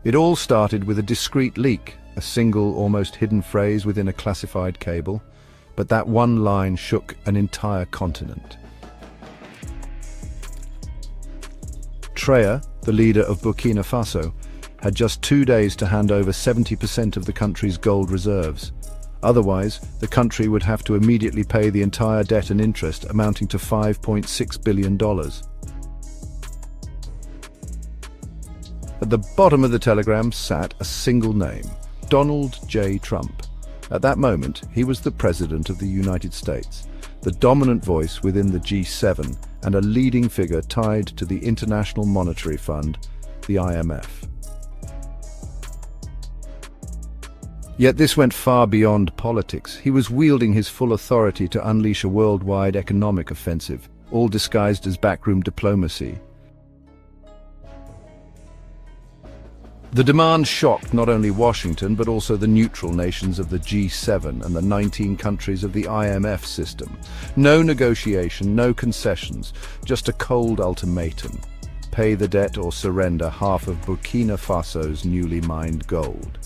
It all started with a discreet leak, a single, almost hidden phrase within a classified cable, but that one line shook an entire continent. Traoré, the leader of Burkina Faso, had just 2 days to hand over 70% of the country's gold reserves. Otherwise, the country would have to immediately pay the entire debt and interest, amounting to $5.6 billion. At the bottom of the telegram sat a single name: Donald J. Trump. At that moment, he was the President of the United States, the dominant voice within the G7 and a leading figure tied to the International Monetary Fund, the IMF. Yet this went far beyond politics. He was wielding his full authority to unleash a worldwide economic offensive, all disguised as backroom diplomacy. The demand shocked not only Washington, but also the neutral nations of the G7 and the 19 countries of the IMF system. No negotiation, no concessions, just a cold ultimatum: pay the debt or surrender half of Burkina Faso's newly mined gold.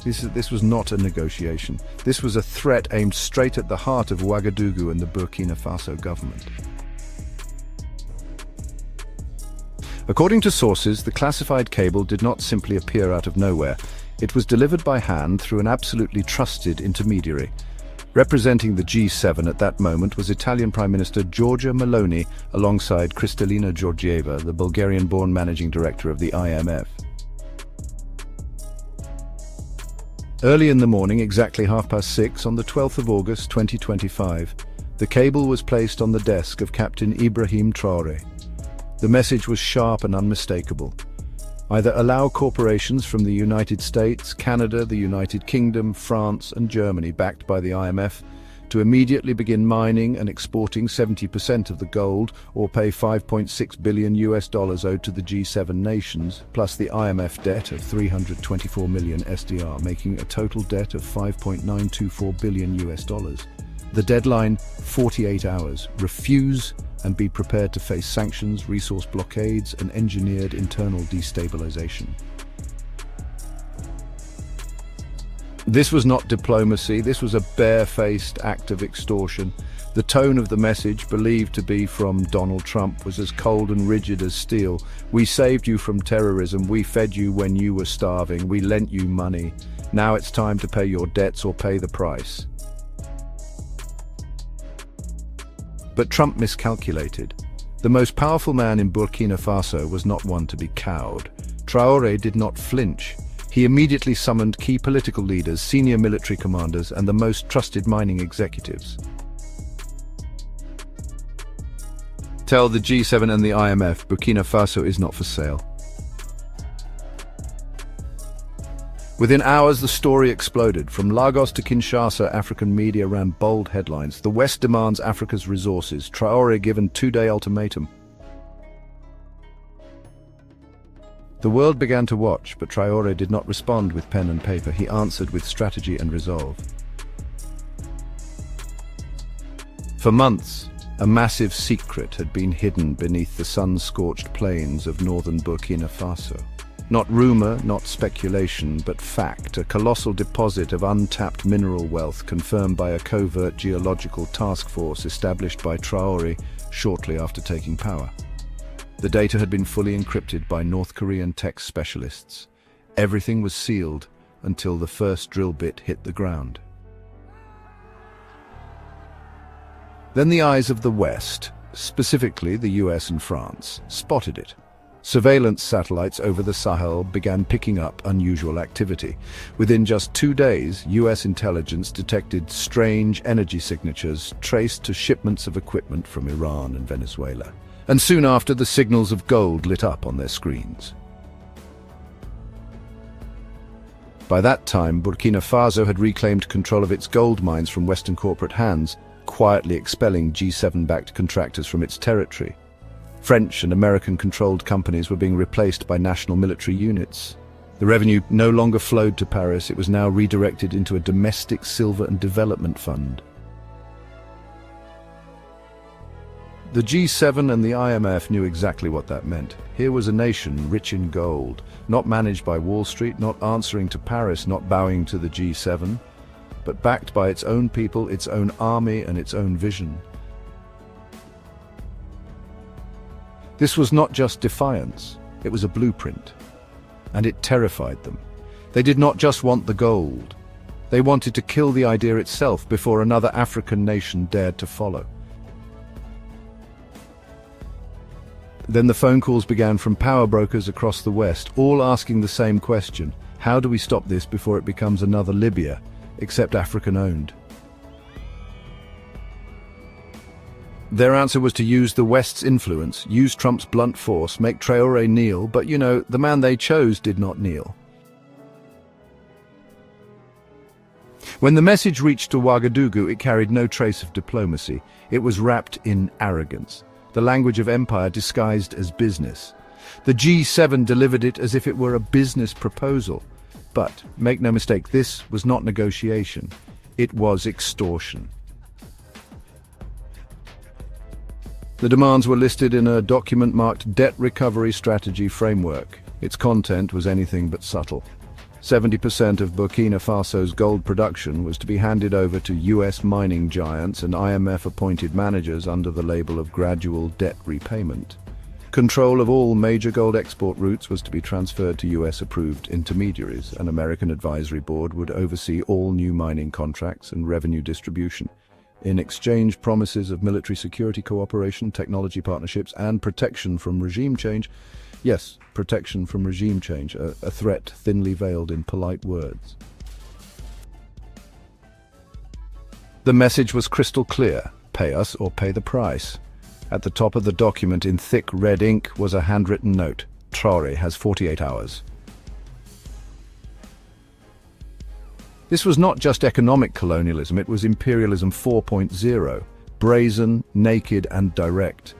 This was not a negotiation. This was a threat aimed straight at the heart of Ouagadougou and the Burkina Faso government. According to sources, the classified cable did not simply appear out of nowhere. It was delivered by hand through an absolutely trusted intermediary. Representing the G7 at that moment was Italian Prime Minister Giorgia Meloni, alongside Kristalina Georgieva, the Bulgarian-born managing director of the IMF. Early in the morning, exactly 6:30 on the 12th of August 2025, the cable was placed on the desk of Captain Ibrahim Traoré. The message was sharp and unmistakable. Either allow corporations from the United States, Canada, the United Kingdom, France and Germany, backed by the IMF, to immediately begin mining and exporting 70% of the gold, or pay $5.6 billion owed to the G7 nations, plus the IMF debt of 324 million SDR, making a total debt of $5.924 billion. The deadline: 48 hours. Refuse and be prepared to face sanctions, resource blockades, and engineered internal destabilization. This was not diplomacy, this was a bare-faced act of extortion. The tone of the message, believed to be from Donald Trump, was as cold and rigid as steel. We saved you from terrorism, we fed you when you were starving, we lent you money. Now it's time to pay your debts or pay the price. But Trump miscalculated. The most powerful man in Burkina Faso was not one to be cowed. Traoré did not flinch. He immediately summoned key political leaders, senior military commanders, and the most trusted mining executives. Tell the G7 and the IMF, Burkina Faso is not for sale. Within hours, the story exploded. From Lagos to Kinshasa, African media ran bold headlines. The West demands Africa's resources. Traoré given 2-day ultimatum. The world began to watch, but Traoré did not respond with pen and paper. He answered with strategy and resolve. For months, a massive secret had been hidden beneath the sun-scorched plains of northern Burkina Faso. Not rumor, not speculation, but fact, a colossal deposit of untapped mineral wealth confirmed by a covert geological task force established by Traoré shortly after taking power. The data had been fully encrypted by North Korean tech specialists. Everything was sealed until the first drill bit hit the ground. Then the eyes of the West, specifically the US and France, spotted it. Surveillance satellites over the Sahel began picking up unusual activity. Within just 2 days, US intelligence detected strange energy signatures traced to shipments of equipment from Iran and Venezuela. And soon after, the signals of gold lit up on their screens. By that time, Burkina Faso had reclaimed control of its gold mines from Western corporate hands, quietly expelling G7-backed contractors from its territory. French and American-controlled companies were being replaced by national military units. The revenue no longer flowed to Paris, it was now redirected into a domestic silver and development fund. The G7 and the IMF knew exactly what that meant. Here was a nation rich in gold, not managed by Wall Street, not answering to Paris, not bowing to the G7, but backed by its own people, its own army, and its own vision. This was not just defiance, it was a blueprint. And it terrified them. They did not just want the gold. They wanted to kill the idea itself before another African nation dared to follow. Then the phone calls began from power brokers across the West, all asking the same question: how do we stop this before it becomes another Libya, except African-owned? Their answer was to use the West's influence, use Trump's blunt force, make Traoré kneel, but you know, the man they chose did not kneel. When the message reached Ouagadougou, it carried no trace of diplomacy. It was wrapped in arrogance, the language of empire disguised as business. The G7 delivered it as if it were a business proposal. But, make no mistake, this was not negotiation. It was extortion. The demands were listed in a document marked Debt Recovery Strategy Framework. Its content was anything but subtle. 70% of Burkina Faso's gold production was to be handed over to US mining giants and IMF-appointed managers under the label of gradual debt repayment. Control of all major gold export routes was to be transferred to US-approved intermediaries. An American advisory board would oversee all new mining contracts and revenue distribution. In exchange, promises of military security cooperation, technology partnerships, and protection from regime change. Yes, protection from regime change, a threat thinly veiled in polite words. The message was crystal clear: pay us or pay the price. At the top of the document in thick red ink was a handwritten note: Traoré has 48 hours. This was not just economic colonialism, it was imperialism 4.0, brazen, naked, and direct.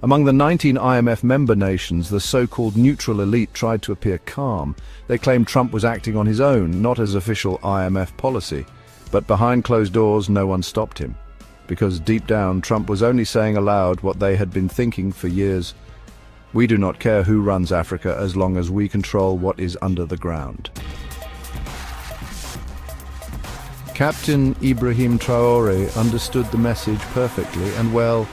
Among the 19 IMF member nations, the so-called neutral elite tried to appear calm. They claimed Trump was acting on his own, not as official IMF policy. But behind closed doors, no one stopped him. Because deep down, Trump was only saying aloud what they had been thinking for years: we do not care who runs Africa as long as we control what is under the ground. Captain Ibrahim Traoré understood the message perfectly, and well,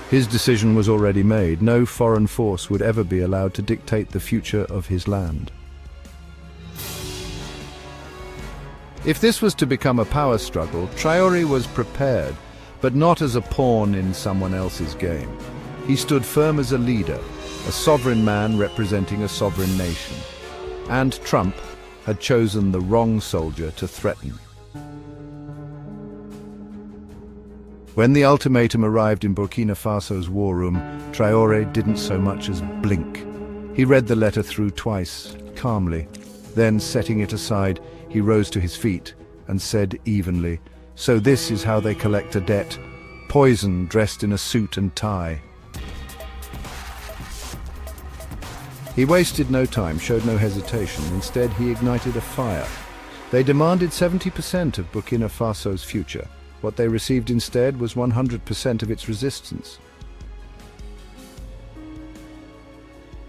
his decision was already made. No foreign force would ever be allowed to dictate the future of his land. If this was to become a power struggle, Traoré was prepared, but not as a pawn in someone else's game. He stood firm as a leader, a sovereign man representing a sovereign nation. And Trump had chosen the wrong soldier to threaten. When the ultimatum arrived in Burkina Faso's war room, Traoré didn't so much as blink. He read the letter through twice, calmly. Then, setting it aside, he rose to his feet and said evenly, "So this is how they collect a debt. Poison dressed in a suit and tie." He wasted no time, showed no hesitation. Instead, he ignited a fire. They demanded 70% of Burkina Faso's future. What they received instead was 100% of its resistance.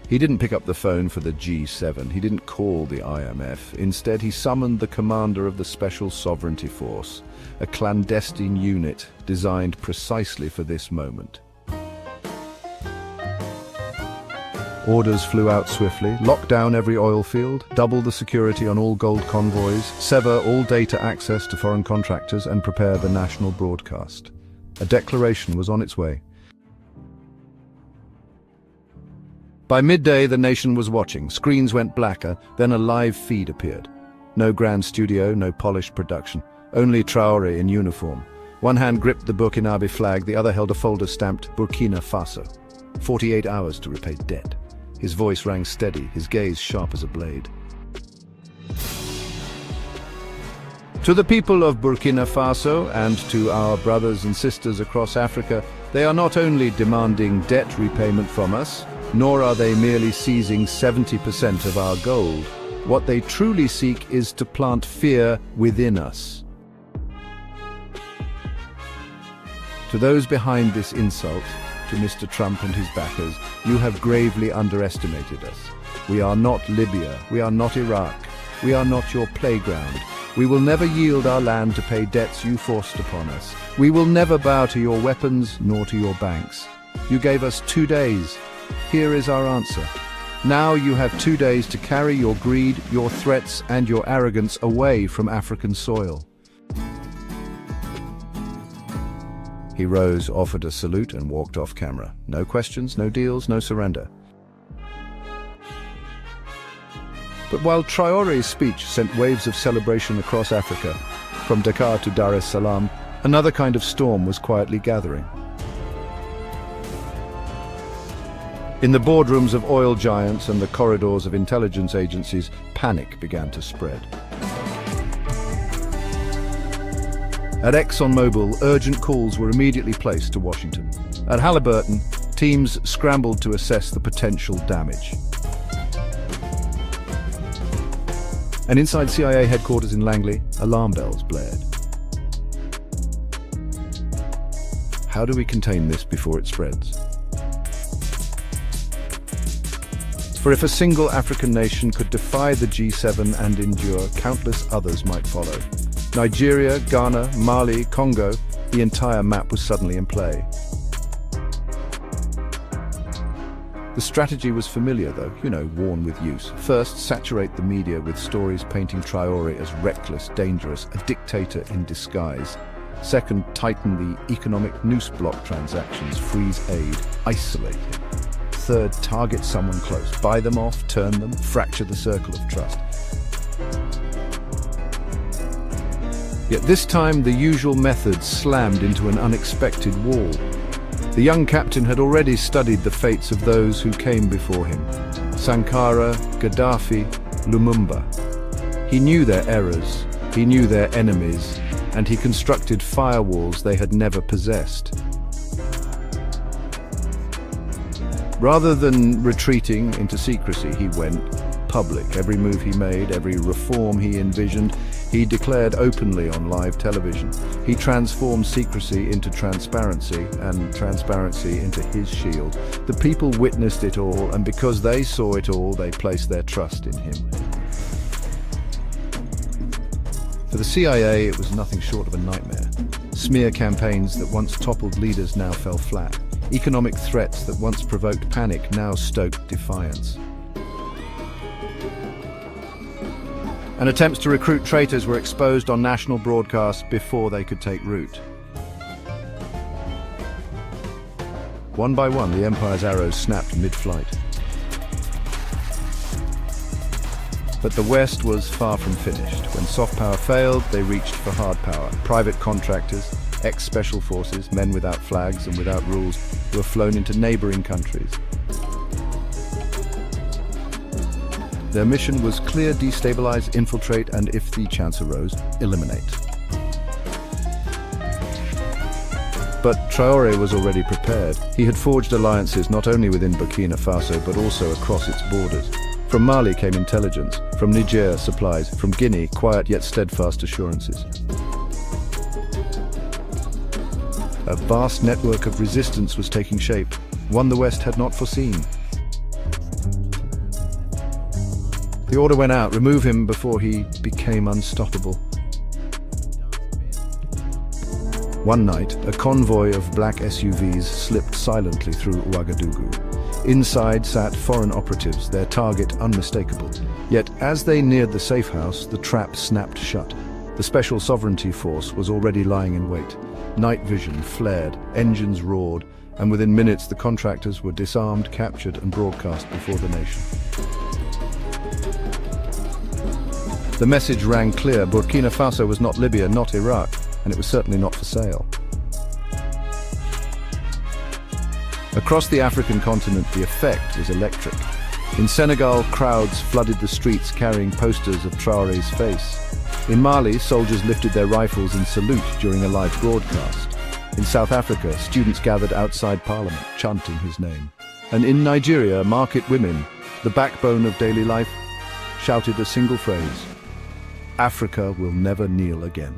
He didn't pick up the phone for the G7. He didn't call the IMF. Instead, he summoned the commander of the Special Sovereignty Force, a clandestine unit designed precisely for this moment. Orders flew out swiftly: lock down every oil field, double the security on all gold convoys, sever all data access to foreign contractors, and prepare the national broadcast. A declaration was on its way. By midday, the nation was watching. Screens went blacker, then a live feed appeared. No grand studio, no polished production. Only Traoré in uniform. One hand gripped the Burkinabe flag, the other held a folder stamped Burkina Faso. 48 hours to repay debt. His voice rang steady, his gaze sharp as a blade. To the people of Burkina Faso and to our brothers and sisters across Africa, they are not only demanding debt repayment from us, nor are they merely seizing 70% of our gold. What they truly seek is to plant fear within us. To those behind this insult, to Mr. Trump and his backers, you have gravely underestimated us. We are not Libya. We are not Iraq. We are not your playground. We will never yield our land to pay debts you forced upon us. We will never bow to your weapons nor to your banks. You gave us 2 days. Here is our answer. Now you have 2 days to carry your greed, your threats, and your arrogance away from African soil. He rose, offered a salute, and walked off camera. No questions, no deals, no surrender. But while Traoré's speech sent waves of celebration across Africa, from Dakar to Dar es Salaam, another kind of storm was quietly gathering. In the boardrooms of oil giants and the corridors of intelligence agencies, panic began to spread. At ExxonMobil, urgent calls were immediately placed to Washington. At Halliburton, teams scrambled to assess the potential damage. And inside CIA headquarters in Langley, alarm bells blared. How do we contain this before it spreads? For if a single African nation could defy the G7 and endure, countless others might follow. Nigeria, Ghana, Mali, Congo, the entire map was suddenly in play. The strategy was familiar though, worn with use. First, saturate the media with stories painting Traoré as reckless, dangerous, a dictator in disguise. Second, tighten the economic noose block transactions, freeze aid, isolate him. Third, target someone close, buy them off, turn them, fracture the circle of trust. Yet this time the usual methods slammed into an unexpected wall. The young captain had already studied the fates of those who came before him. Sankara, Gaddafi, Lumumba. He knew their errors, he knew their enemies, and he constructed firewalls they had never possessed. Rather than retreating into secrecy, he went public. Every move he made, every reform he envisioned, he declared openly on live television. He transformed secrecy into transparency, and transparency into his shield. The people witnessed it all, and because they saw it all, they placed their trust in him. For the CIA, it was nothing short of a nightmare. Smear campaigns that once toppled leaders now fell flat. Economic threats that once provoked panic now stoked defiance. And attempts to recruit traitors were exposed on national broadcasts before they could take root. One by one, the Empire's arrows snapped mid-flight. But the West was far from finished. When soft power failed, they reached for hard power. Private contractors, ex-special forces, men without flags and without rules, who were flown into neighboring countries. Their mission was clear: destabilize, infiltrate, and if the chance arose, eliminate. But Traoré was already prepared. He had forged alliances not only within Burkina Faso, but also across its borders. From Mali came intelligence, from Niger supplies, from Guinea quiet yet steadfast assurances. A vast network of resistance was taking shape, one the West had not foreseen. The order went out: remove him before he became unstoppable. One night, a convoy of black SUVs slipped silently through Ouagadougou. Inside sat foreign operatives, their target unmistakable. Yet as they neared the safe house, the trap snapped shut. The Special Sovereignty Force was already lying in wait. Night vision flared, engines roared, and within minutes the contractors were disarmed, captured, and broadcast before the nation. The message rang clear: Burkina Faso was not Libya, not Iraq, and it was certainly not for sale. Across the African continent, the effect was electric. In Senegal, crowds flooded the streets carrying posters of Traoré's face. In Mali, soldiers lifted their rifles in salute during a live broadcast. In South Africa, students gathered outside Parliament, chanting his name. And in Nigeria, market women, the backbone of daily life, shouted a single phrase: Africa will never kneel again.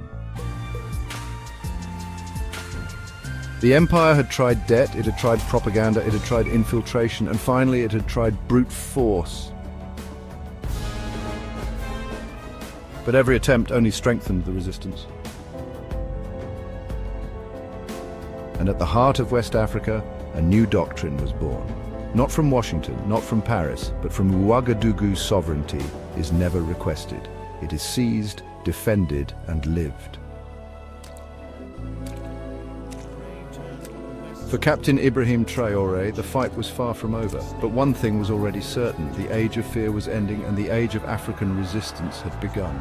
The empire had tried debt, it had tried propaganda, it had tried infiltration, and finally it had tried brute force. But every attempt only strengthened the resistance. And at the heart of West Africa, a new doctrine was born. Not from Washington, not from Paris, but from Ouagadougou's sovereignty is never requested. It is seized, defended, and lived. For Captain Ibrahim Traoré, the fight was far from over. But one thing was already certain: the age of fear was ending and the age of African resistance had begun.